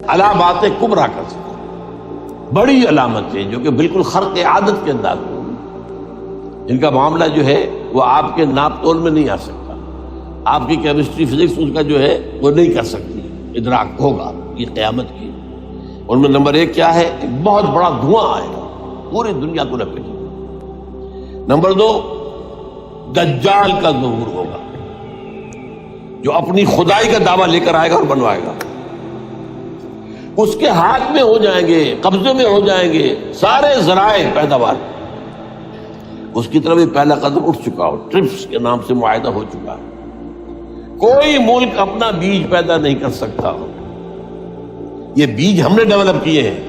علامات کبریٰ کر سکتا، بڑی علامتیں جو کہ بالکل خرق عادت کے انداز میں ہوں، جن کا معاملہ جو ہے وہ آپ کے ناپ تول میں نہیں آ سکتا، آپ کی کیمسٹری فزکس اس کا جو ہے وہ نہیں کر سکتی، ادراک ہوگا یہ قیامت کی۔ ان میں نمبر 1 کیا ہے؟ ایک بہت بڑا دھواں آئے گا، پوری دنیا کو لپیٹے گا۔ نمبر 2، دجال کا ظہور ہوگا، جو اپنی خدائی کا دعویٰ لے کر آئے گا اور بنوائے گا۔ اس کے ہاتھ میں ہو جائیں گے، قبضے میں ہو جائیں گے سارے ذرائع پیداوار، اس کی طرف پہلا قدم اٹھ چکا ہو، ٹرپس کے نام سے معاہدہ ہو چکا ہے۔ کوئی ملک اپنا بیج پیدا نہیں کر سکتا ہو، یہ بیج ہم نے ڈیولپ کیے ہیں۔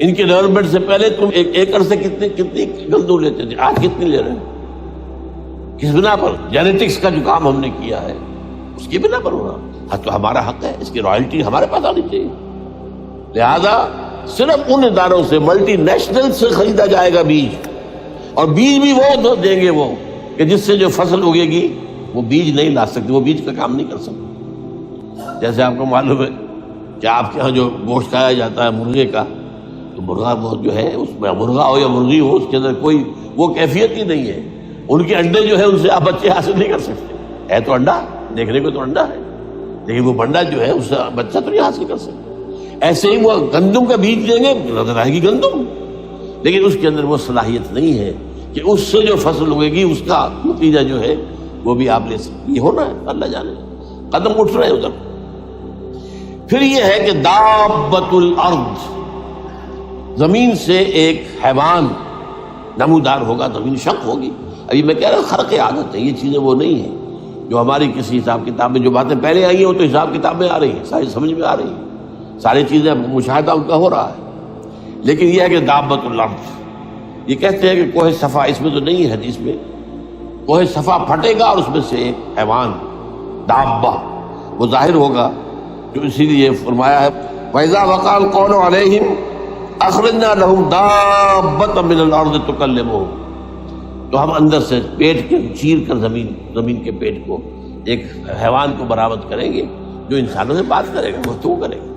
ان کے ڈیولپمنٹ سے پہلے تم ایک ایکڑ سے کتنی گندم لیتے تھے، آج کتنی لے رہے ہیں؟ کس بنا پر؟ جینیٹکس کا جو کام ہم نے کیا ہے اس کی بنا پر ہونا، ہاں تو ہمارا حق ہے، اس کی رائلٹی ہمارے پاس آنی چاہیے۔ لہذا صرف ان اداروں سے، ملٹی نیشنل سے خریدا جائے گا بیج، اور بیج بھی وہ دیں گے وہ کہ جس سے جو فصل اگے گی وہ بیج نہیں لا سکتے، وہ بیج کا کام نہیں کر سکتے۔ جیسے آپ کو معلوم ہے کہ آپ کے ہاں جو گوشت کھایا جاتا ہے مرغے کا، تو مرغا وہ جو ہے اس میں مرغا ہو یا مرغی ہو، اس کے اندر کوئی وہ کیفیت ہی نہیں ہے، ان کے انڈے جو ہے ان سے آپ بچے حاصل نہیں کر سکتے۔ ہے تو انڈا، دیکھنے کو تو انڈا ہے، لیکن وہ بنڈا جو ہے اس سے بچہ تو نہیں حاصل کر سکتے۔ ایسے ہی وہ گندم کا بیج دیں گے، نظر آئے گی گندم، لیکن اس کے اندر وہ صلاحیت نہیں ہے کہ اس سے جو فصل اگے گی اس کا نتیجہ جو ہے وہ بھی آپ لے سکتے۔ یہ ہونا ہے، اللہ جانے، قدم اٹھ رہے ہیں ادھر۔ پھر یہ ہے کہ دابۃ الارض، زمین سے ایک حیوان نمودار ہوگا، زمین شق ہوگی۔ ابھی میں کہہ رہا ہوں خرق عادت ہے، یہ چیزیں وہ نہیں ہیں جو ہماری کسی حساب کتاب میں جو باتیں پہلے آئی ہیں وہ تو حساب کتاب میں آ رہی ہیں، ساری سمجھ میں آ رہی ہیں، ساری چیزیں مشاہدہ ان کا ہو رہا ہے۔ لیکن یہ ہے کہ دابۃ الارض، یہ کہتے ہیں کہ کوہ صفا، اس میں تو نہیں ہے حدیث میں، کوہ صفا پھٹے گا اور اس میں سے ایک حیوان دابہ وہ ظاہر ہوگا، جو اسی لیے فرمایا ہے وَإِذَا وَقَعَ الْقَوْلُ عَلَيْهِمْ أَخْرَجْنَا لَهُمْ دَابَّةً مِّنَ الْأَرْضِ تُكَلِّمُهُمْ، تو ہم اندر سے پیٹ کے چیر کر زمین کے پیٹ کو ایک حیوان کو برآمد کریں گے جو انسانوں سے بات کرے گا، گفتگو کرے گا۔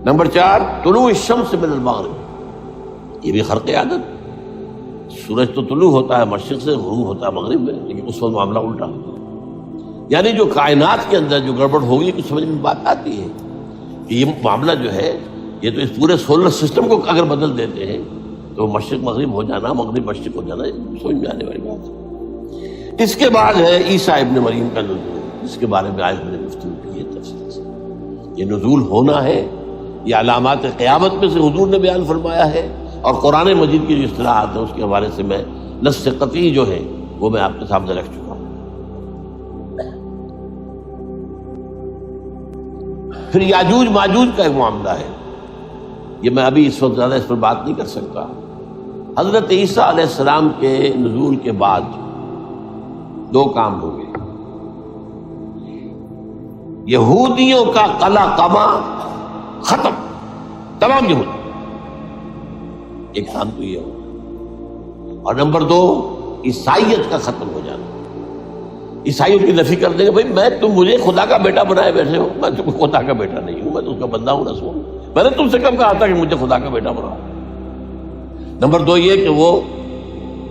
نمبر 4، طلوع الشمس من المغرب، یہ بھی خرق عادت، سورج تو طلوع ہوتا ہے مشرق سے، غروب ہوتا ہے مغرب میں، لیکن اس وقت معاملہ الٹا ہوتا ہے۔ یعنی جو کائنات کے اندر جو گڑبڑ ہوگی کچھ سمجھ میں بات آتی ہے کہ یہ معاملہ جو ہے، یہ تو اس پورے سولر سسٹم کو اگر بدل دیتے ہیں تو مشرق مغرب ہو جانا، مغرب مشرق ہو جانا، سمجھ میں آنے والی بات ہے۔ اس کے بعد ہے عیسیٰ ابن مریم کا نزول، جس کے بارے میں آج میں نے گفتگو کی ہے تفصیل سے۔ یہ نزول ہونا ہے، یہ علامات قیامت میں سے حضور نے بیان فرمایا ہے، اور قرآن مجید کی جو اصطلاحات ہیں اس کے حوالے سے میں نص قطعی جو ہے وہ میں آپ کے سامنے رکھ چکا ہوں۔ پھر یاجوج ماجوج کا ایک معاملہ ہے، یہ میں ابھی اس وقت زیادہ اس پر بات نہیں کر سکتا۔ حضرت عیسیٰ علیہ السلام کے نزول کے بعد 2 کام ہوں گے، یہودیوں کا قلع قمع ختم، تمام یہود، ایک کام تو یہ ہو، اور نمبر 2 عیسائیت کا ختم ہو جانا، عیسائیت کی نفی کر دیں گے، بھائی تم مجھے خدا کا بیٹا بنائے بیٹھے ہو، میں تم خدا کا بیٹا نہیں ہوں، میں تو اس کا بندہ ہوں، رسول ہوں، میں نے تم سے کب کہا تھا کہ مجھے خدا کا بیٹا بناؤ۔ نمبر 2 یہ کہ وہ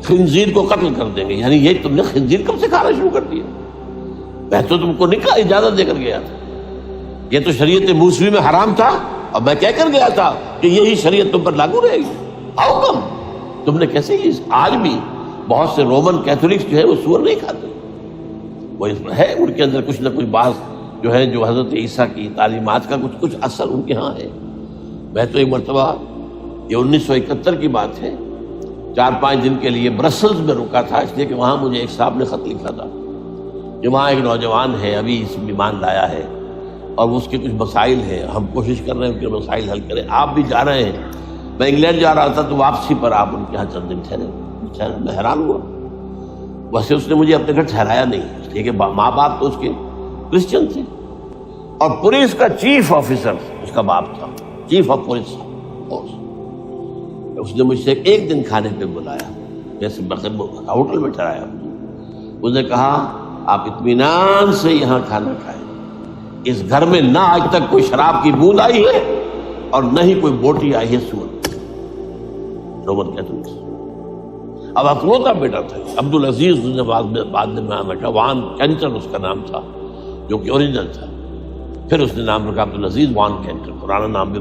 خنزیر کو قتل کر دیں گے، یعنی یہ تم نے خنزیر کب سے کھانا شروع کر دیا؟ میں تو تم کو نکاح اجازت دے کر گیا تھا، یہ تو شریعت موسوی میں حرام تھا، اور میں کہہ کر گیا تھا کہ یہی شریعت تم پر لاگو رہے گی، ہاؤ کم تم نے کیسے یہ؟ آج بھی بہت سے رومن کیتھولکس جو ہے وہ سور نہیں کھاتے، وہ ہے ان کے اندر کچھ نہ کچھ بات جو ہے جو حضرت عیسیٰ کی تعلیمات کا کچھ اثر ان کے ہاں ہے۔ میں تو ایک مرتبہ، یہ 1971 کی بات ہے، 4-5 دن کے لیے برسلز میں رکا تھا، اس لیے کہ وہاں مجھے ایک صاحب نے خط لکھا تھا کہ وہاں ایک نوجوان ہے، ابھی اس ایمان لایا ہے، اور اس کے کچھ مسائل ہیں، ہم کوشش کر رہے ہیں ان کے مسائل حل کریں، آپ بھی جا رہے ہیں۔ میں انگلینڈ جا رہا تھا تو واپسی پر آپ ان کے یہاں چند دن ٹھہرے، میں حیران ہوا، ویسے اس نے مجھے اپنے گھر ٹھہرایا نہیں، اس لیے کہ ماں باپ تو اس کے کرسچن تھے، اور پولیس کا چیف آفیسر اس کا باپ تھا، چیف آف پولیس فورس۔ اس نے مجھ سے 1 دن کھانے پہ بلایا، جیسے ہوٹل میں ٹھہرایا، اس نے کہا آپ اطمینان سے یہاں کھانا کھائیں، اس گھر میں نہ آج تک کوئی شراب کی بوند آئی ہے اور نہ ہی کوئی بوٹی آئی ہے سور. Roman Catholics. اب اکلوتا بیٹا تھا عبدالعزیز نے بعد میں نام رکھا. وان کینٹر اس کا نام تھا جو کہ اوریجنل تھا. پھر اس نے نام رکھا عبدالعزیز وان کینٹر. پرانا نام بھی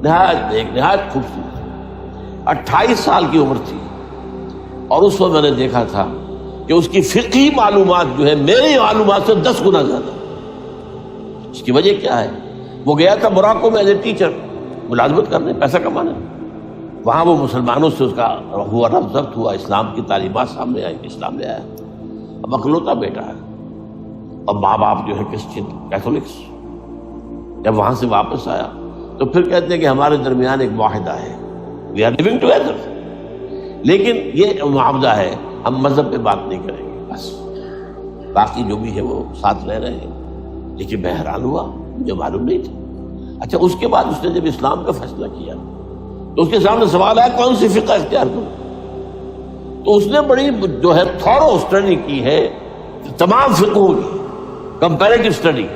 نہایت ایک نہایت خوبصورت. 28 سال کی عمر تھی اور اس وقت میں نے دیکھا تھا کہ اس کی فقہی معلومات جو ہے میری معلومات سے 10 گنا زیادہ. اس کی وجہ کیا ہے؟ وہ گیا تھا موراکو میں ایز اے ٹیچر ملازمت کرنے، پیسہ کمانے. وہاں وہ مسلمانوں سے اس کا ہوا ربط ضبط ہوا، اسلام کی تعلیمات سامنے آئی، اسلام لے آیا. اب اکلوتا بیٹا ہے اور ماں باپ جو ہے کرسچن کیتھولکس. جب وہاں سے واپس آیا تو پھر کہتے ہیں کہ ہمارے درمیان ایک معاہدہ ہے، وی آر لیونگ ٹوگیدر. لیکن یہ معاہدہ ہے ہم مذہب پہ بات نہیں کریں گے، بس باقی جو بھی ہے وہ ساتھ رہ رہے ہیں. لیکن میں حیران ہوا، مجھے معلوم نہیں تھا. اچھا اس کے بعد اس نے جب اسلام کا فیصلہ کیا تو اس کے سامنے سوال آیا کون سی فقہ اختیار کروں. تو اس نے بڑی جو ہے تھورو اسٹڈی کی ہے تمام فقہوں کی، کمپیریٹو اسٹڈی.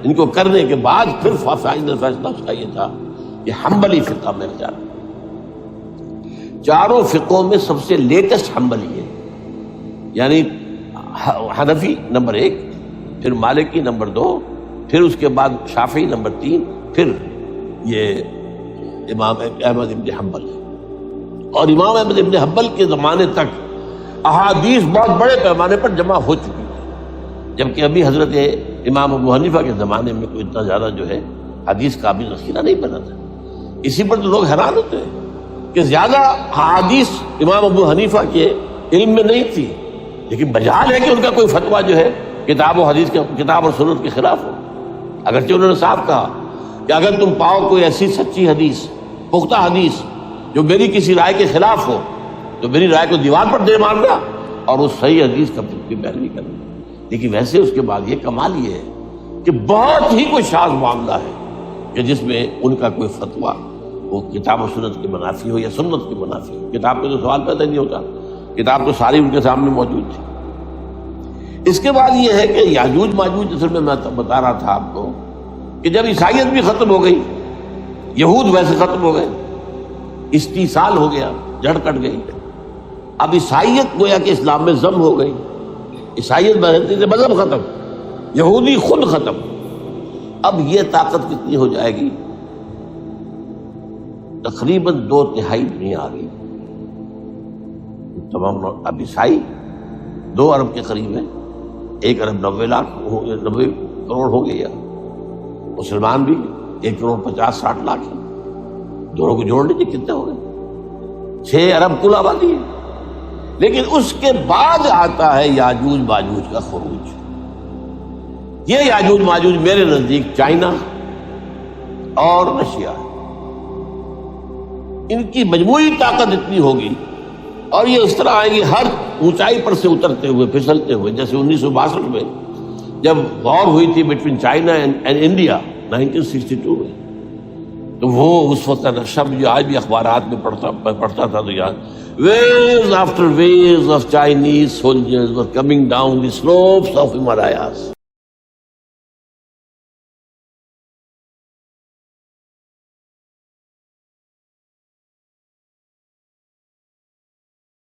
ان کو کرنے کے بعد پھر فائنل فیصلہ اس کا یہ تھا کہ حنبلی فقہ میں اختیار کروں. چاروں فقہوں میں سب سے لیٹسٹ حنبلی ہے، یعنی حنفی نمبر 1، پھر مالکی نمبر 2، پھر اس کے بعد شافعی نمبر 3، پھر یہ امام احمد ابن حنبل. اور امام احمد ابن حنبل کے زمانے تک احادیث بہت بڑے پیمانے پر جمع ہو چکی تھی، جبکہ ابھی حضرت امام ابو حنیفہ کے زمانے میں کوئی اتنا زیادہ جو ہے حدیث کا بھی ذخیرہ نہیں بنا تھا. اسی پر تو لوگ حیران ہوتے ہیں کہ زیادہ حدیث امام ابو حنیفہ کے علم میں نہیں تھی، لیکن بجال ہے کہ ان کا کوئی فتویٰ جو ہے کتاب و حدیث کے، کتاب اور سنت کے خلاف ہو. اگرچہ انہوں نے صاف کہا کہ اگر تم پاؤ کوئی ایسی سچی حدیث، پختہ حدیث جو میری کسی رائے کے خلاف ہو تو میری رائے کو دیوار پر دے مارنا اور اس صحیح حدیث کا کی پیروی کرنا. لیکن ویسے اس کے بعد یہ کمال یہ ہے کہ بہت ہی کوئی شاذ معاملہ ہے کہ جس میں ان کا کوئی فتویٰ وہ کتاب و سنت کے منافی ہو یا سنت کے منافی ہو. کتاب پہ تو سوال پیدا نہیں ہوتا، کتاب تو ساری ان کے سامنے موجود تھی. اس کے بعد یہ ہے کہ یاجوج ماجوج، اصل میں بتا رہا تھا آپ کو کہ جب عیسائیت بھی ختم ہو گئی، یہود ویسے ختم ہو گئے، استیصال ہو گیا، جڑ کٹ گئی. اب عیسائیت گویا کہ اسلام میں ضم ہو گئی. عیسائیت مذہب ختم، یہودی خود ختم. اب یہ طاقت کتنی ہو جائے گی؟ تقریباً 2/3 دنیا آ گئی. تمام اب عیسائی 2 ارب کے قریب ہے، 1 ارب 90 کروڑ ہو گیا. مسلمان بھی 1 کروڑ 50-60 لاکھ ہے. دونوں کو جوڑ لیجیے کتنے ہو گئے؟ 6 ارب کل آبادی ہے. لیکن اس کے بعد آتا ہے یاجوج ماجوج کا خروج. یہ یاجوج ماجوج میرے نزدیک چائنا اور رشیا، ان کی مجموعی طاقت اتنی ہوگی اور یہ اس طرح آئیں گے ہر اونچائی پر سے اترتے ہوئے، پھسلتے ہوئے. جیسے 1962 میں جب وار ہوئی تھی بٹوین چائنا اینڈ انڈیا 1962 میں، تو وہ اس وقت کا نقشہ جو آج بھی اخبارات میں پڑھتا تھا تو یاد، waves after waves of Chinese soldiers were coming down the slopes of Himalayas.